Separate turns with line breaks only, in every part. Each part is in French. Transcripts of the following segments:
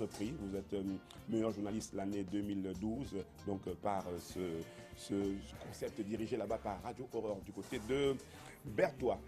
votre prix. Vous êtes meilleur journaliste l'année 2012, donc par ce concept dirigé là-bas par Radio Horreur du côté de Berthois.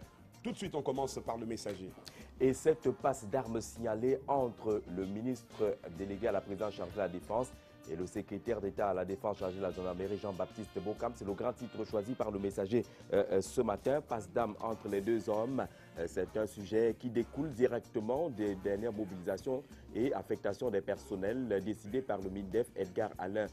Tout de suite, on commence par le messager.
Et cette passe d'armes signalée entre le ministre délégué à la présidence chargée de la Défense et le secrétaire d'État à la Défense chargé de la gendarmerie, Jean-Baptiste Bokam, c'est le grand titre choisi par le messager ce matin. Passe d'armes entre les deux hommes. C'est un sujet qui découle directement des dernières mobilisations et affectations des personnels décidées par le MINDEF Edgar Alain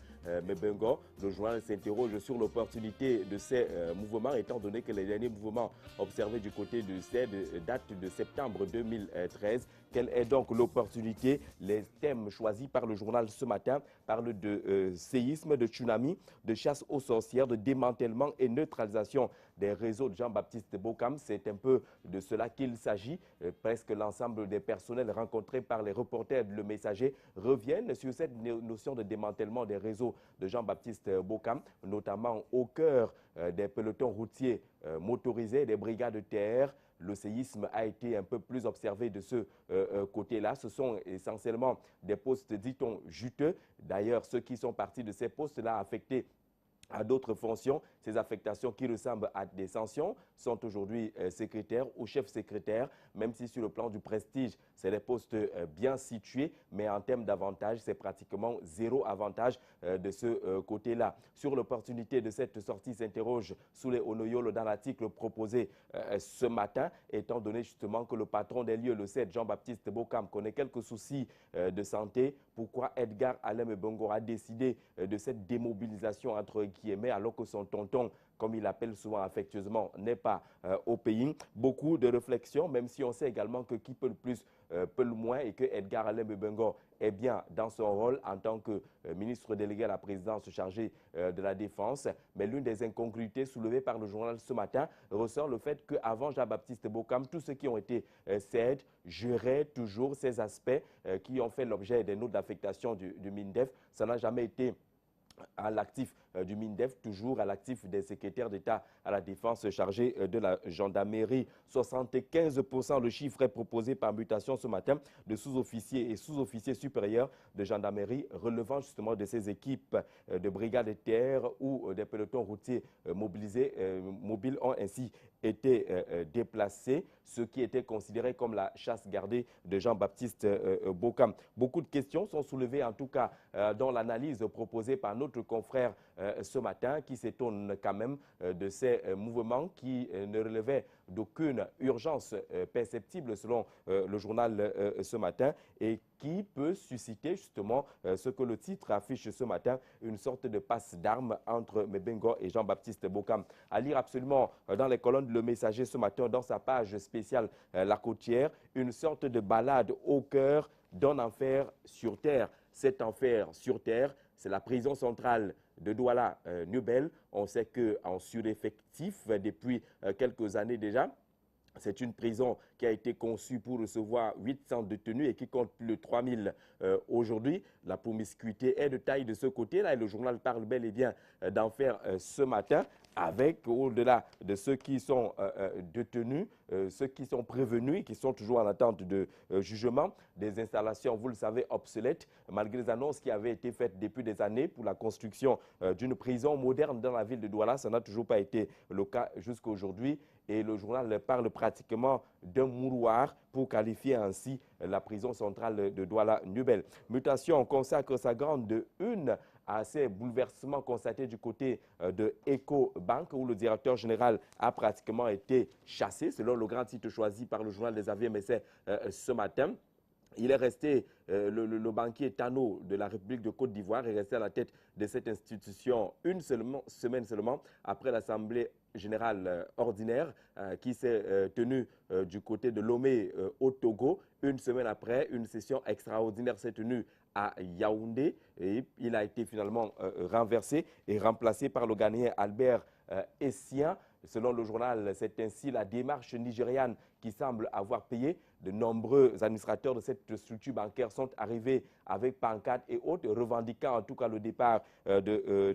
Mebengo. Le journal s'interroge sur l'opportunité de ces mouvements, étant donné que les derniers mouvements observés du côté de CED datent de septembre 2013. Quelle est donc l'opportunité? Les thèmes choisis par le journal ce matin parlent de séisme, de tsunami, de chasse aux sorcières, de démantèlement et neutralisation des réseaux de Jean-Baptiste Bokam. C'est un peu de cela qu'il s'agit. Presque l'ensemble des personnels rencontrés par les reporters de Le Messager reviennent sur cette notion de démantèlement des réseaux de Jean-Baptiste Bokam, notamment au cœur des pelotons routiers motorisés, des brigades de terre. Le séisme a été un peu plus observé de ce côté-là. Ce sont essentiellement des postes, dit-on, juteux. D'ailleurs, ceux qui sont partis de ces postes-là affectés à d'autres fonctions, ces affectations qui ressemblent à des sanctions sont aujourd'hui secrétaires ou chefs secrétaires, même si sur le plan du prestige, c'est des postes bien situés, mais en termes d'avantages, c'est pratiquement zéro avantage de ce côté-là. Sur l'opportunité de cette sortie s'interroge Souley Onoyolo dans l'article proposé ce matin, étant donné justement que le patron des lieux, le CED, Jean-Baptiste Bokam, connaît quelques soucis de santé. Pourquoi Edgar Alain Mebengo a décidé de cette démobilisation entre guillemets, alors que son tonton, comme il l'appelle souvent affectueusement, n'est pas au pays. Beaucoup de réflexions, même si on sait également que qui peut le plus peut le moins et que Edgar Alain Mebengo est bien dans son rôle en tant que ministre délégué à la présidence chargée de la Défense. Mais l'une des incongruités soulevées par le journal ce matin ressort le fait qu'avant Jean-Baptiste Bokam, tous ceux qui ont été CED géraient toujours ces aspects qui ont fait l'objet des notes d'affectation du MINDEF. Ça n'a jamais été à l'actif du MINDEF, toujours à l'actif des secrétaires d'État à la Défense chargés de la gendarmerie. 75%, le chiffre est proposé par mutation ce matin de sous-officiers et sous-officiers supérieurs de gendarmerie relevant justement de ces équipes de brigades de terre ou des pelotons routiers mobiles ont ainsi été déplacés, ce qui était considéré comme la chasse gardée de Jean-Baptiste Bokam. Beaucoup de questions sont soulevées en tout cas dans l'analyse proposée par notre confrère ce matin qui s'étonne quand même de ces mouvements qui ne relevaient d'aucune urgence perceptible selon le journal ce matin et qui peut susciter justement ce que le titre affiche ce matin, une sorte de passe d'armes entre Mebengo et Jean-Baptiste Bokam. À lire absolument dans les colonnes de Le Messager ce matin, dans sa page spéciale La Côtière, une sorte de balade au cœur d'un enfer sur terre. Cet enfer sur terre, c'est la prison centrale de Douala Nubel. On sait qu'en sureffectif depuis quelques années déjà, c'est une prison qui a été conçue pour recevoir 800 détenus et qui compte plus de 3000 aujourd'hui. La promiscuité est de taille de ce côté-là et le journal parle bel et bien d'enfer ce matin avec, au-delà de ceux qui sont détenus, ceux qui sont prévenus et qui sont toujours en attente de jugement, des installations, vous le savez, obsolètes, malgré les annonces qui avaient été faites depuis des années pour la construction d'une prison moderne dans la ville de Douala. Ça n'a toujours pas été le cas jusqu'à aujourd'hui. Et le journal parle pratiquement d'un mouroir pour qualifier ainsi la prison centrale de Douala Nubel. Mutation consacre sa grande une à ces bouleversements constatés du côté de EcoBank où le directeur général a pratiquement été chassé, selon le grand titre choisi par le journal des AVMS ce matin. Il est resté, le banquier Tano de la République de Côte d'Ivoire est resté à la tête de cette institution une semaine seulement après l'Assemblée générale ordinaire qui s'est tenue du côté de Lomé au Togo. Une semaine après, une session extraordinaire s'est tenue à Yaoundé et il a été finalement renversé et remplacé par le Ghanéen Albert Essien. Selon le journal, c'est ainsi la démarche nigériane qui semble avoir payé. De nombreux administrateurs de cette structure bancaire sont arrivés avec pancartes et autres, revendiquant en tout cas le départ de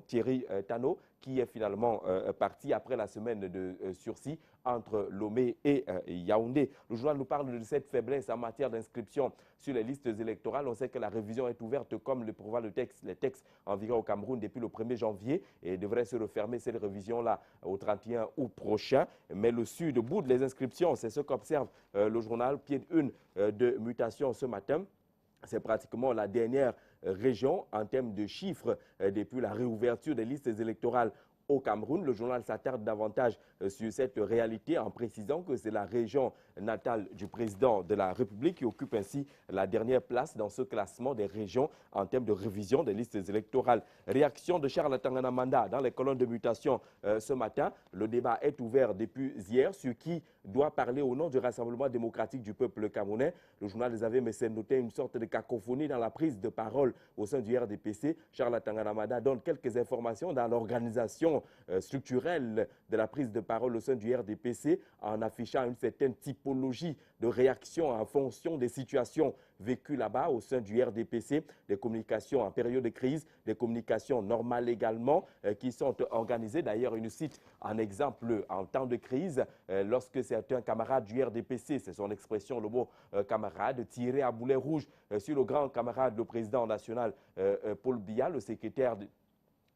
Thierry Tano, qui est finalement parti après la semaine de sursis entre Lomé et Yaoundé. Le journal nous parle de cette faiblesse en matière d'inscription sur les listes électorales. On sait que la révision est ouverte comme le prévoit les textes en vigueur au Cameroun depuis le 1er janvier et devrait se refermer cette révision-là au 31 août prochain. Mais le Sud boude les inscriptions, c'est ce qu'observe le journal pied de une de mutation ce matin. C'est pratiquement la dernière région en termes de chiffres depuis la réouverture des listes électorales au Cameroun. Le journal s'attarde davantage sur cette réalité en précisant que c'est la région natale du président de la République qui occupe ainsi la dernière place dans ce classement des régions en termes de révision des listes électorales. Réaction de Charles Tanganamanda dans les colonnes de mutation ce matin. Le débat est ouvert depuis hier sur qui doit parler au nom du Rassemblement démocratique du peuple camerounais. Le journal des avait noté une sorte de cacophonie dans la prise de parole au sein du RDPC. Charles Tanganamanda donne quelques informations dans l'organisation structurelle de la prise de parole au sein du RDPC en affichant une certaine typologie de réaction en fonction des situations vécues là-bas au sein du RDPC, des communications en période de crise, des communications normales également qui sont organisées. D'ailleurs, une cite en exemple en temps de crise, lorsque certains camarades du RDPC, c'est son expression, le mot camarade, tiraient à boulet rouge sur le grand camarade, le président national Paul Biya, le secrétaire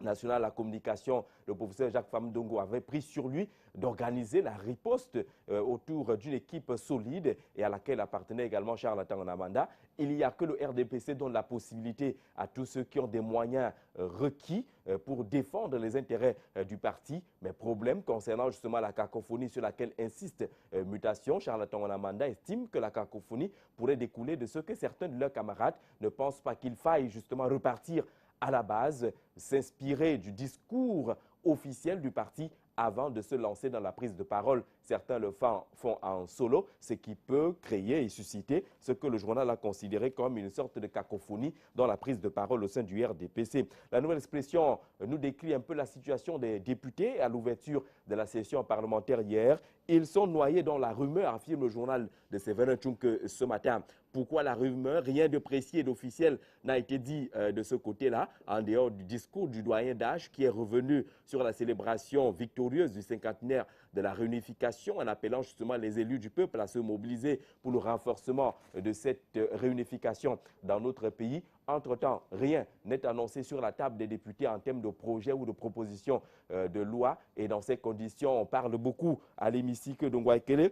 national à la communication, le professeur Jacques Famdongo avait pris sur lui d'organiser la riposte autour d'une équipe solide et à laquelle appartenait également Charles Tanganamanda. Il n'y a que le RDPC donne la possibilité à tous ceux qui ont des moyens requis pour défendre les intérêts du parti. Mais problème concernant justement la cacophonie sur laquelle insiste Mutation, Charles Tanganamanda estime que la cacophonie pourrait découler de ce que certains de leurs camarades ne pensent pas qu'il faille justement repartir à la base, s'inspirer du discours officiel du parti avant de se lancer dans la prise de parole. Certains le font en solo, ce qui peut créer et susciter ce que le journal a considéré comme une sorte de cacophonie dans la prise de parole au sein du RDPC. La nouvelle expression nous décrit un peu la situation des députés à l'ouverture de la session parlementaire hier. Ils sont noyés dans la rumeur, affirme le journal de Séverin Tchouke ce matin. Pourquoi la rumeur? Rien de précis et d'officiel n'a été dit de ce côté-là, en dehors du discours du doyen d'âge qui est revenu sur la célébration victorieuse du cinquantenaire de la réunification en appelant justement les élus du peuple à se mobiliser pour le renforcement de cette réunification dans notre pays. Entre-temps, rien n'est annoncé sur la table des députés en termes de projets ou de propositions de loi. Et dans ces conditions, on parle beaucoup à l'hémicycle de Ngouaikele.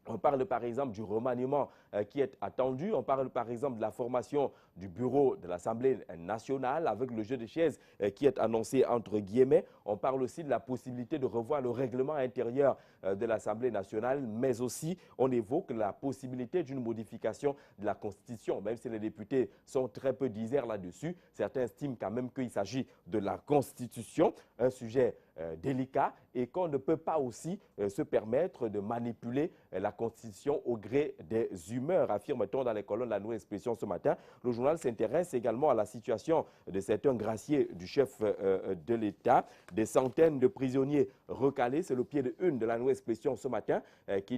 On parle par exemple du remaniement qui est attendu. On parle par exemple de la formation du bureau de l'Assemblée nationale avec le jeu de chaises qui est annoncé entre guillemets. On parle aussi de la possibilité de revoir le règlement intérieur de l'Assemblée nationale, mais aussi on évoque la possibilité d'une modification de la Constitution. Même si les députés sont très peu diserts là-dessus, certains estiment quand même qu'il s'agit de la Constitution, un sujet délicat et qu'on ne peut pas aussi se permettre de manipuler la Constitution au gré des humeurs, affirme-t-on dans les colonnes de la Nouvelle Expression ce matin. Le journal s'intéresse également à la situation de certains graciers du chef de l'État. Des centaines de prisonniers recalés, c'est le pied de une de la Nouvelle Expression ce matin qui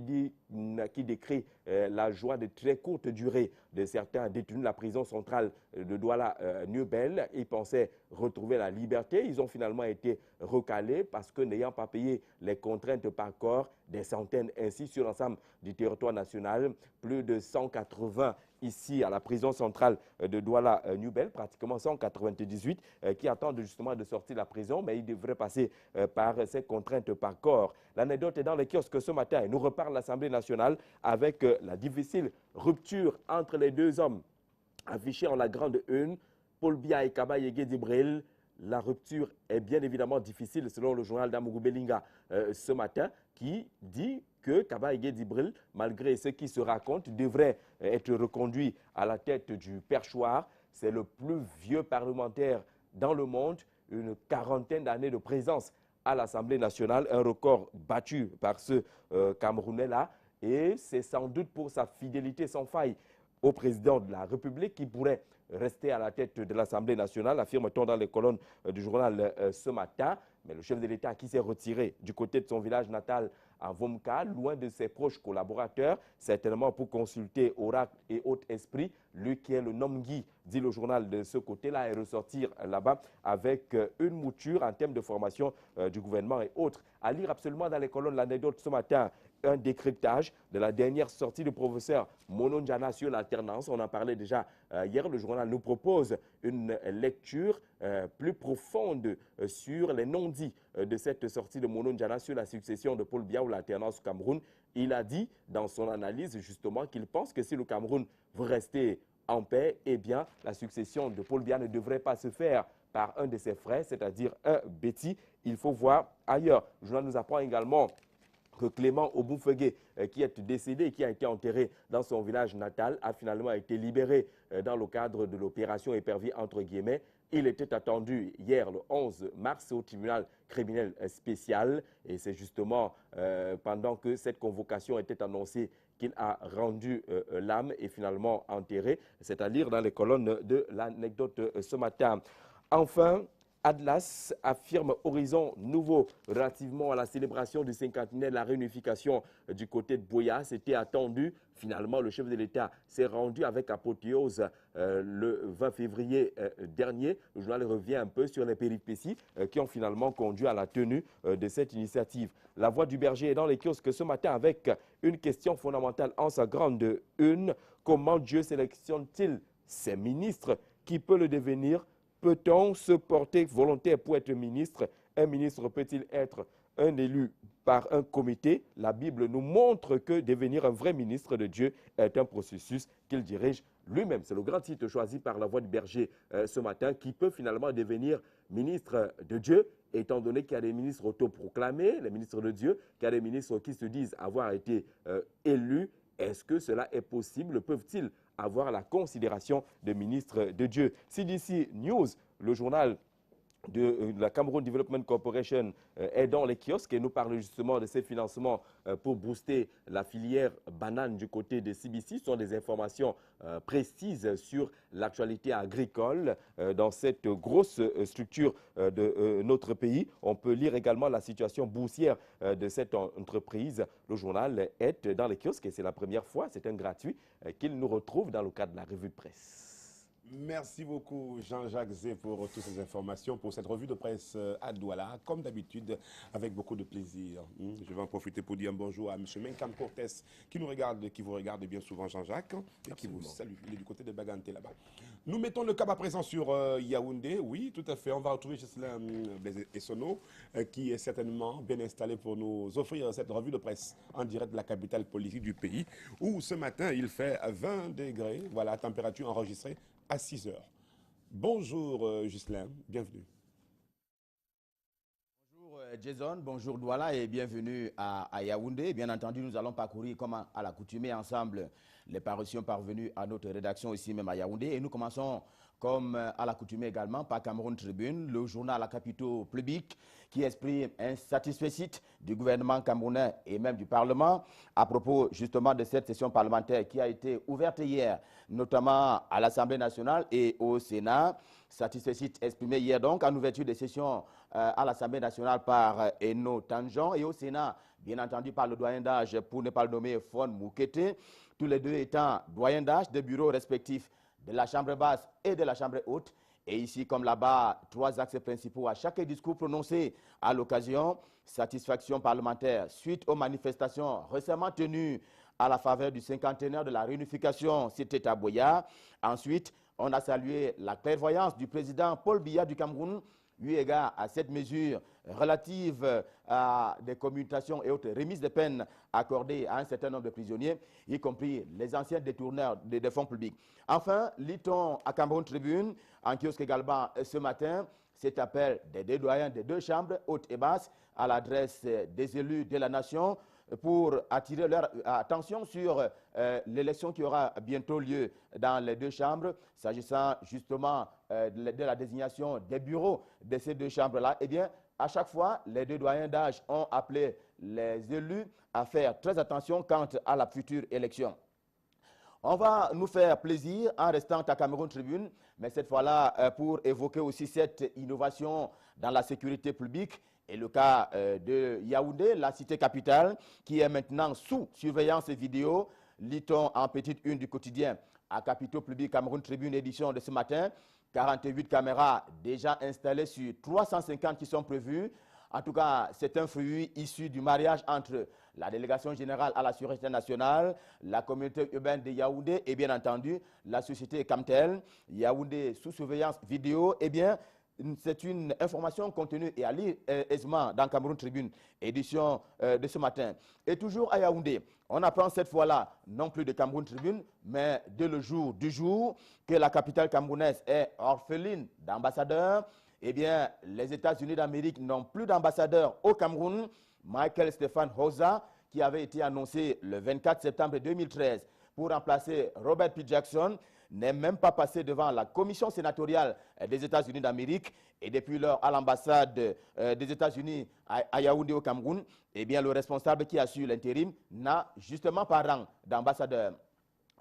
décrit la joie de très courte durée de certains détenus de la prison centrale de Douala Nubel. Ils pensaient retrouver la liberté. Ils ont finalement été recalés parce que n'ayant pas payé les contraintes par corps, des centaines ainsi sur l'ensemble du territoire national, plus de 180 ici à la prison centrale de Douala Nubel, pratiquement 198 qui attendent justement de sortir de la prison, mais ils devraient passer par ces contraintes par corps. L'anecdote est dans les kiosques ce matin. Nous reparle l'Assemblée nationale avec la difficile rupture entre les deux hommes affichée en la grande une, Paul Biya et Kaba Yégué Dibril. La rupture est bien évidemment difficile selon le journal d'Amougou Belinga ce matin qui dit que Kaba Yégué Dibril, malgré ce qui se raconte, devrait être reconduit à la tête du perchoir. C'est le plus vieux parlementaire dans le monde, une quarantaine d'années de présence à l'Assemblée nationale, un record battu par ce Camerounais-là. Et c'est sans doute pour sa fidélité sans faille au président de la République qui pourrait rester à la tête de l'Assemblée nationale, affirme-t-on dans les colonnes du journal ce matin. Mais le chef de l'État qui s'est retiré du côté de son village natal à Vomka, loin de ses proches collaborateurs, certainement pour consulter oracle et haut esprit, lui qui est le Nomgui, dit le journal de ce côté-là, et ressortir là-bas avec une mouture en termes de formation du gouvernement et autres. À lire absolument dans les colonnes l'anecdote ce matin, un décryptage de la dernière sortie du professeur Mononjana sur l'alternance. On en parlait déjà hier. Le journal nous propose une lecture plus profonde sur les non-dits de cette sortie de Mononjana sur la succession de Paul Biya ou l'alternance au Cameroun. Il a dit dans son analyse justement qu'il pense que si le Cameroun veut rester en paix, eh bien la succession de Paul Biya ne devrait pas se faire par un de ses frères, c'est-à-dire un Betty. Il faut voir ailleurs. Le journal nous apprend également que Clément Oboufegué, qui est décédé et qui a été enterré dans son village natal, a finalement été libéré dans le cadre de l'opération épervier entre guillemets. Il était attendu hier le 11 mars au tribunal criminel spécial et c'est justement pendant que cette convocation était annoncée qu'il a rendu l'âme et finalement enterré. C'est à lire dans les colonnes de l'anecdote ce matin. Enfin, Atlas affirme horizon nouveau relativement à la célébration du cinquantenaire de la réunification du côté de Buea. C'était attendu. Finalement, le chef de l'État s'est rendu avec apothéose le 20 février dernier. Le journal revient un peu sur les péripéties qui ont finalement conduit à la tenue de cette initiative. La voix du berger est dans les kiosques ce matin avec une question fondamentale en sa grande une. Comment Dieu sélectionne-t-il ses ministres? Qui peut le devenir? Peut-on se porter volontaire pour être ministre? Un ministre peut-il être un élu par un comité? La Bible nous montre que devenir un vrai ministre de Dieu est un processus qu'il dirige lui-même. C'est le grand titre choisi par la voix du berger ce matin, qui peut finalement devenir ministre de Dieu, étant donné qu'il y a des ministres autoproclamés, les ministres de Dieu, qu'il y a des ministres qui se disent avoir été élus. Est-ce que cela est possible? Peuvent-ils avoir la considération de ministre de Dieu? CDC News, le journal de la Cameroun Development Corporation est dans les kiosques et nous parle justement de ces financements pour booster la filière banane du côté de CBC. Ce sont des informations précises sur l'actualité agricole dans cette grosse structure de notre pays. On peut lire également la situation boursière de cette entreprise. Le journal est dans les kiosques et c'est la première fois, c'est un gratuit, qu'il nous retrouve dans le cadre de la revue de presse.
Merci beaucoup Jean-Jacques Zé pour toutes ces informations, pour cette revue de presse à Douala, comme d'habitude, avec beaucoup de plaisir. Je vais en profiter pour dire un bonjour à M. Menkam Cortés, qui nous regarde, qui vous regarde bien souvent, Jean-Jacques, et qui vous salue. Il est du côté de Bagante là-bas. Nous mettons le cap à présent sur Yaoundé. Oui, tout à fait. On va retrouver Jocelyn Essonneau, qui est certainement bien installé pour nous offrir cette revue de presse en direct de la capitale politique du pays, où ce matin, il fait 20 degrés. Voilà, température enregistrée à 6 heures. Bonjour Ghislain, bienvenue.
Bonjour Jason, bonjour Douala et bienvenue à Yaoundé. Bien entendu, nous allons parcourir comme à l'accoutumée ensemble les parutions parvenues à notre rédaction ici même à Yaoundé. Et nous commençons comme à l'accoutumée également par Cameroun Tribune, le journal à capitaux publics qui exprime un satisfecit du gouvernement camerounais et même du Parlement à propos justement de cette session parlementaire qui a été ouverte hier, notamment à l'Assemblée nationale et au Sénat. Satisfecit exprimé hier donc en ouverture des sessions à l'Assemblée nationale par Eno Tanjan et au Sénat, bien entendu par le doyen d'âge, pour ne pas le nommer, Fon Moukete, tous les deux étant doyens d'âge des bureaux respectifs de la Chambre basse et de la Chambre haute. Et ici, comme là-bas, 3 axes principaux à chaque discours prononcé à l'occasion. Satisfaction parlementaire suite aux manifestations récemment tenues à la faveur du cinquantenaire de la réunification, c'était à Buea. Ensuite, on a salué la clairvoyance du président Paul Biya du Cameroun, eu égard à cette mesure relative à des commutations et autres remises de peine accordées à un certain nombre de prisonniers, y compris les anciens détourneurs des fonds publics. Enfin, lit-on à Cameroun Tribune, en kiosque également ce matin, cet appel des deux doyens des deux chambres, haute et basse, à l'adresse des élus de la nation, pour attirer leur attention sur l'élection qui aura bientôt lieu dans les deux chambres, s'agissant justement de la désignation des bureaux de ces deux chambres-là. Eh bien, à chaque fois, les deux doyens d'âge ont appelé les élus à faire très attention quant à la future élection. On va nous faire plaisir en restant à Cameroun Tribune, mais cette fois-là pour évoquer aussi cette innovation dans la sécurité publique et le cas de Yaoundé, la cité capitale, qui est maintenant sous surveillance vidéo, lit-on en petite une du quotidien à Capitaux Public Cameroun Tribune édition de ce matin. 48 caméras déjà installées sur 350 qui sont prévues. En tout cas, c'est un fruit issu du mariage entre la délégation générale à la sûreté nationale, la communauté urbaine de Yaoundé et bien entendu la société Camtel. Yaoundé sous surveillance vidéo, eh bien, c'est une information contenue et à lire aisément dans Cameroun Tribune, édition de ce matin. Et toujours à Yaoundé, on apprend cette fois-là, non plus de Cameroun Tribune, mais de le jour du jour, que la capitale camerounaise est orpheline d'ambassadeurs. Eh bien, les États-Unis d'Amérique n'ont plus d'ambassadeur au Cameroun. Michael Stéphane Hosa, qui avait été annoncé le 24 septembre 2013 pour remplacer Robert P. Jackson, n'est même pas passé devant la commission sénatoriale des États-Unis d'Amérique. Et depuis lors, à l'ambassade des États-Unis à Yaoundé au Cameroun, eh bien, le responsable qui assure l'intérim n'a justement pas rang d'ambassadeur.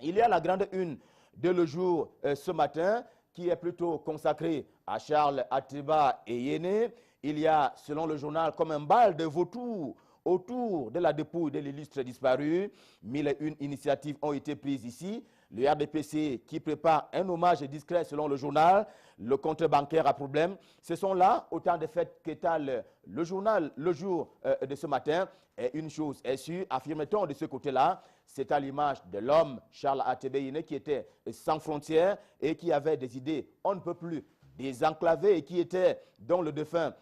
Il y a la grande une de Le Jour ce matin, qui est plutôt consacrée à Charles Atiba et Yéné. Il y a, selon le journal, comme un bal de vautours autour de la dépouille de l'illustre disparu. 1001 initiatives ont été prises ici. Le RDPC qui prépare un hommage discret selon le journal. Le compte bancaire à problème. Ce sont là autant de faits qu'étale le journal Le Jour de ce matin. Et une chose est sûre, affirme-t-on de ce côté-là, c'est à l'image de l'homme Charles Atiba Yéné qui était sans frontières et qui avait des idées on ne peut plus désenclavé et qui était donc le défunt,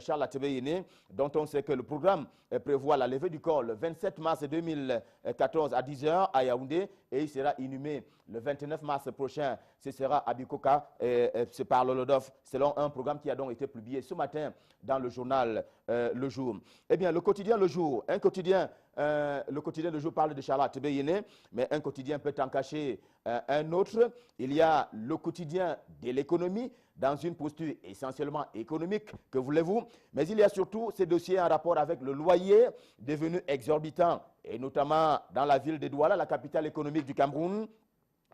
Charles Atiba Yéné, dont on sait que le programme prévoit la levée du corps le 27 mars 2014 à 10h à Yaoundé et il sera inhumé le 29 mars prochain. Ce sera à Bikoka, c'est par l'Olodof, selon un programme qui a donc été publié ce matin dans le journal Le Jour. Eh bien, le quotidien Le Jour, le quotidien Le Jour parle de Charles Atiba Yéné, mais un quotidien peut en cacher un autre. Il y a le quotidien de l'économie, dans une posture essentiellement économique, que voulez-vous, mais il y a surtout ces dossiers en rapport avec le loyer devenu exorbitant, et notamment dans la ville de Douala, la capitale économique du Cameroun.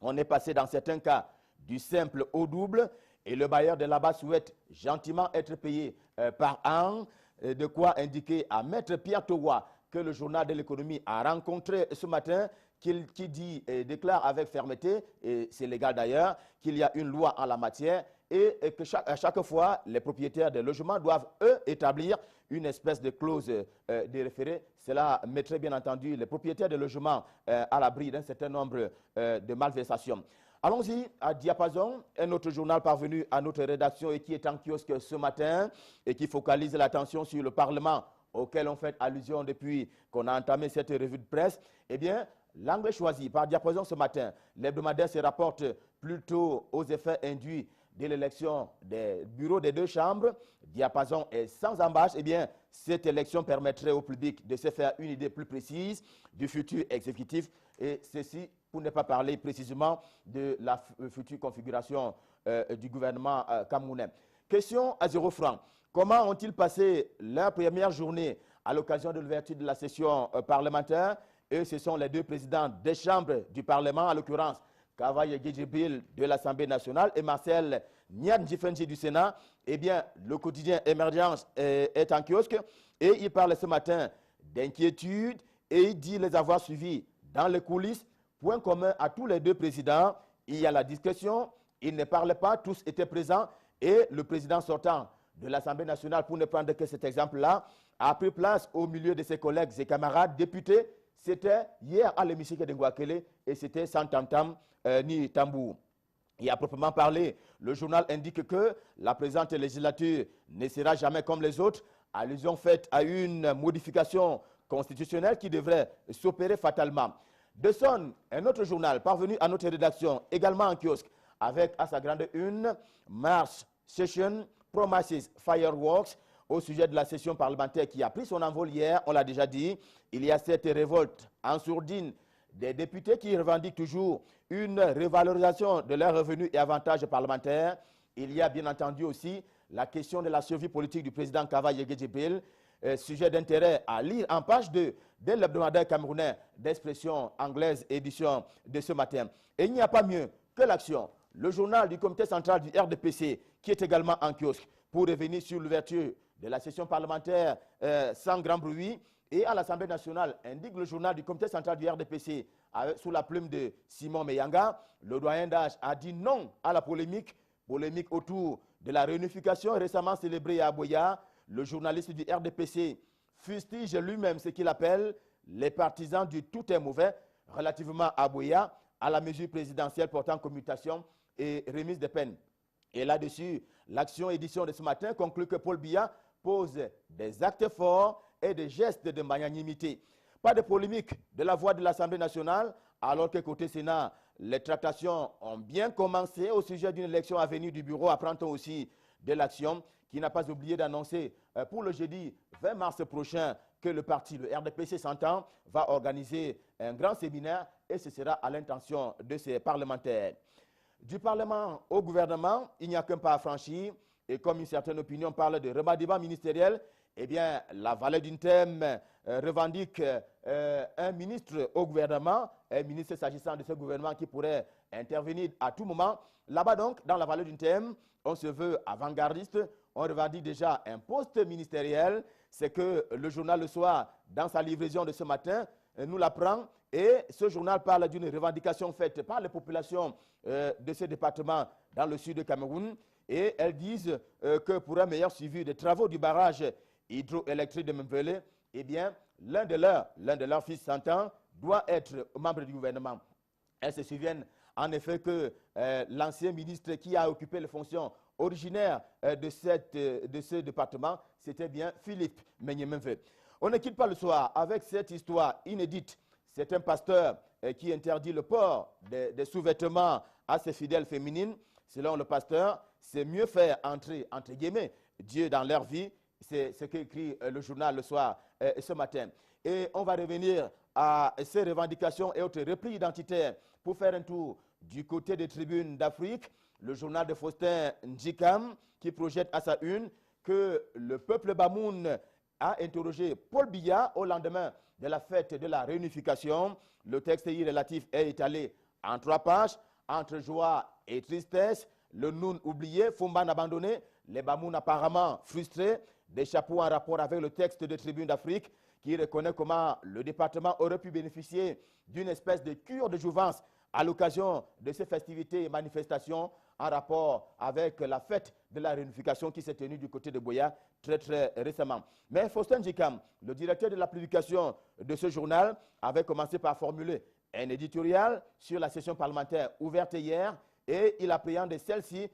On est passé dans certains cas du simple au double, et le bailleur de là-bas souhaite gentiment être payé par an, de quoi indiquer à Maître Pierre Towa que le journal de l'économie a rencontré ce matin, qui dit et déclare avec fermeté, et c'est légal d'ailleurs, qu'il y a une loi en la matière et que à chaque fois, les propriétaires de logements doivent, eux, établir une espèce de clause de référé. Cela mettrait bien entendu les propriétaires de logements à l'abri d'un certain nombre de malversations. Allons-y à Diapason, un autre journal parvenu à notre rédaction et qui est en kiosque ce matin et qui focalise l'attention sur le Parlement auquel on fait allusion depuis qu'on a entamé cette revue de presse. Eh bien, l'angle choisi par Diapason ce matin, l'hebdomadaire se rapporte plutôt aux effets induits de l'élection des bureaux des deux chambres. Diapason est sans embâche. Eh bien, cette élection permettrait au public de se faire une idée plus précise du futur exécutif. Et ceci pour ne pas parler précisément de la future configuration du gouvernement camerounais. Question à 0 francs. Comment ont-ils passé leur première journée à l'occasion de l'ouverture de la session parlementaire? Et ce sont les deux présidents des chambres du Parlement, en l'occurrence Kavaye Gedjibril de l'Assemblée nationale et Marcel Niadjifenji du Sénat. Eh bien, le quotidien Émergence est en kiosque et il parle ce matin d'inquiétude et il dit les avoir suivis dans les coulisses. Point commun à tous les deux présidents, il y a la discrétion, ils ne parlaient pas, tous étaient présents et le président sortant de l'Assemblée nationale, pour ne prendre que cet exemple-là, a pris place au milieu de ses collègues et camarades députés. C'était hier à l'hémicycle de Ngouakele et c'était sans tam-tam ni tambour. Et à proprement parler, le journal indique que la présente législature ne sera jamais comme les autres. Allusion faite à une modification constitutionnelle qui devrait s'opérer fatalement. De Son, un autre journal parvenu à notre rédaction, également en kiosque, avec à sa grande une, March Session, Promises Fireworks, au sujet de la session parlementaire qui a pris son envol hier, on l'a déjà dit, il y a cette révolte en sourdine des députés qui revendiquent toujours une revalorisation de leurs revenus et avantages parlementaires. Il y a bien entendu aussi la question de la survie politique du président Kavaye Gedjibril sujet d'intérêt à lire en page 2 de l'hebdomadaire camerounais d'expression anglaise, édition de ce matin. Et il n'y a pas mieux que l'action, le journal du comité central du RDPC, qui est également en kiosque, pour revenir sur l'ouverture de la session parlementaire sans grand bruit. Et à l'Assemblée nationale, indique le journal du comité central du RDPC, sous la plume de Simon Meyanga, le doyen d'âge a dit non à la polémique autour de la réunification récemment célébrée à Boya. Le journaliste du RDPC fustige lui-même ce qu'il appelle les partisans du tout est mauvais relativement à Boya, à la mesure présidentielle portant commutation et remise de peine. Et là-dessus, l'action édition de ce matin conclut que Paul Biya pose des actes forts et des gestes de magnanimité. Pas de polémique de la voix de l'Assemblée nationale, alors que côté Sénat, les tractations ont bien commencé au sujet d'une élection à venir du bureau. Apprend-on aussi de l'action qui n'a pas oublié d'annoncer pour le jeudi 20 mars prochain que le parti, le RDPC s'entend, va organiser un grand séminaire et ce sera à l'intention de ses parlementaires. Du Parlement au gouvernement, il n'y a qu'un pas à franchir. Et comme une certaine opinion parle de remaniement ministériel, eh bien, la vallée d'une thème revendique un ministre au gouvernement, un ministre s'agissant de ce gouvernement qui pourrait intervenir à tout moment. Là-bas donc, dans la vallée d'une thème, on se veut avant-gardiste, on revendique déjà un poste ministériel. C'est que le journal Le Soir, dans sa livraison de ce matin, nous l'apprend. Et ce journal parle d'une revendication faite par les populations de ce département dans le sud du Cameroun. Et elles disent que pour un meilleur suivi des travaux du barrage hydroélectrique de Mbele, eh bien, l'un de leurs fils s'entend doit être membre du gouvernement. Elles se souviennent en effet que l'ancien ministre qui a occupé les fonctions originaires de ce département, c'était bien Philippe Menyememve. On ne quitte pas Le Soir avec cette histoire inédite. C'est un pasteur qui interdit le port des sous-vêtements à ses fidèles féminines. Selon le pasteur, c'est mieux faire entrer, entre guillemets, Dieu dans leur vie. C'est ce qu'écrit le journal Le Soir ce matin. Et on va revenir à ces revendications et autres replis identitaires pour faire un tour du côté des tribunes d'Afrique. Le journal de Faustin Njikam qui projette à sa une que le peuple Bamoun a interrogé Paul Biya au lendemain de la fête de la réunification. Le texte relatif est étalé en 3 pages, entre joie et tristesse. Le Noun oublié, Fumban abandonné, les Bamoun apparemment frustrés, des chapeaux en rapport avec le texte de Tribune d'Afrique qui reconnaît comment le département aurait pu bénéficier d'une espèce de cure de jouvence à l'occasion de ces festivités et manifestations en rapport avec la fête de la réunification qui s'est tenue du côté de Boya très récemment. Mais Faustin Njikam, le directeur de la publication de ce journal, avait commencé par formuler un éditorial sur la session parlementaire ouverte hier et il appréhende celle-ci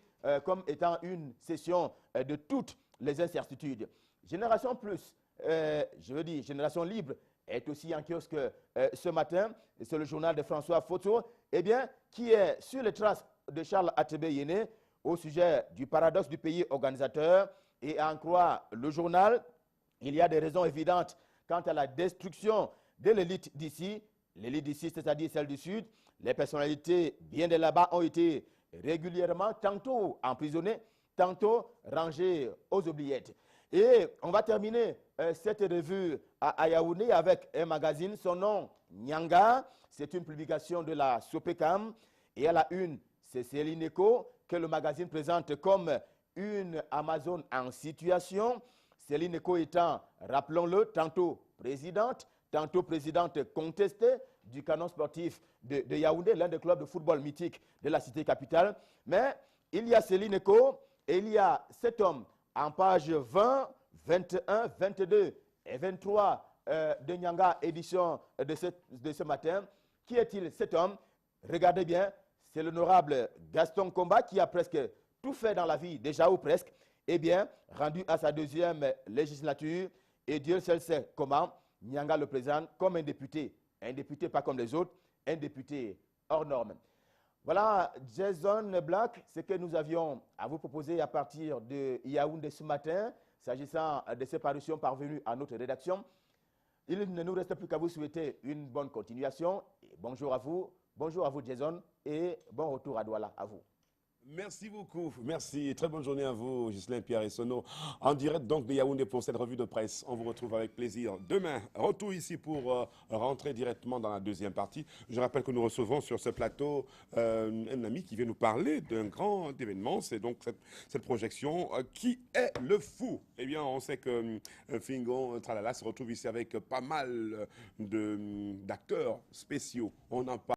comme étant une session de toutes les incertitudes. Génération Plus, Génération Libre, est aussi en kiosque ce matin. C'est le journal de François Photo, qui est sur les traces de Charles Atebe Yéné au sujet du paradoxe du pays organisateur. Et à en croire le journal, il y a des raisons évidentes quant à la destruction de l'élite d'ici. L'élite d'ici, c'est-à-dire celle du Sud. Les personnalités bien de là-bas ont été régulièrement tantôt emprisonnées, tantôt rangées aux oubliettes. Et on va terminer cette revue à Yaoundé avec un magazine, son nom, Nyanga. C'est une publication de la Sopecam. Et à la une, c'est Céline Eco que le magazine présente comme une Amazone en situation. Céline Eco étant, rappelons-le, tantôt présidente contestée du canon sportif de Yaoundé, l'un des clubs de football mythiques de la cité capitale. Mais il y a Céline Eco et il y a cet homme en page 20, 21, 22 et 23 de Nyanga, édition de ce matin. Qui est-il cet homme? Regardez bien, c'est l'honorable Gaston Komba qui a presque tout fait dans la vie, déjà ou presque, rendu à sa 2e législature, et Dieu seul sait comment, Nyanga le présente comme un député pas comme les autres, un député hors norme. Voilà, Jason Black, ce que nous avions à vous proposer à partir de Yaoundé ce matin, s'agissant de ces parutions parvenues à notre rédaction. Il ne nous reste plus qu'à vous souhaiter une bonne continuation. Et bonjour à vous Jason, et bon retour à Douala, à vous.
Merci beaucoup, merci. Très bonne journée à vous, Ghislain Pierre et Sono. En direct donc de Yaoundé pour cette revue de presse. On vous retrouve avec plaisir demain. Retour ici pour rentrer directement dans la deuxième partie. Je rappelle que nous recevons sur ce plateau un ami qui vient nous parler d'un grand événement. C'est donc cette projection Qui est le fou? Eh bien, on sait que Fingon Tralala se retrouve ici avec pas mal d'acteurs spéciaux. On en parle.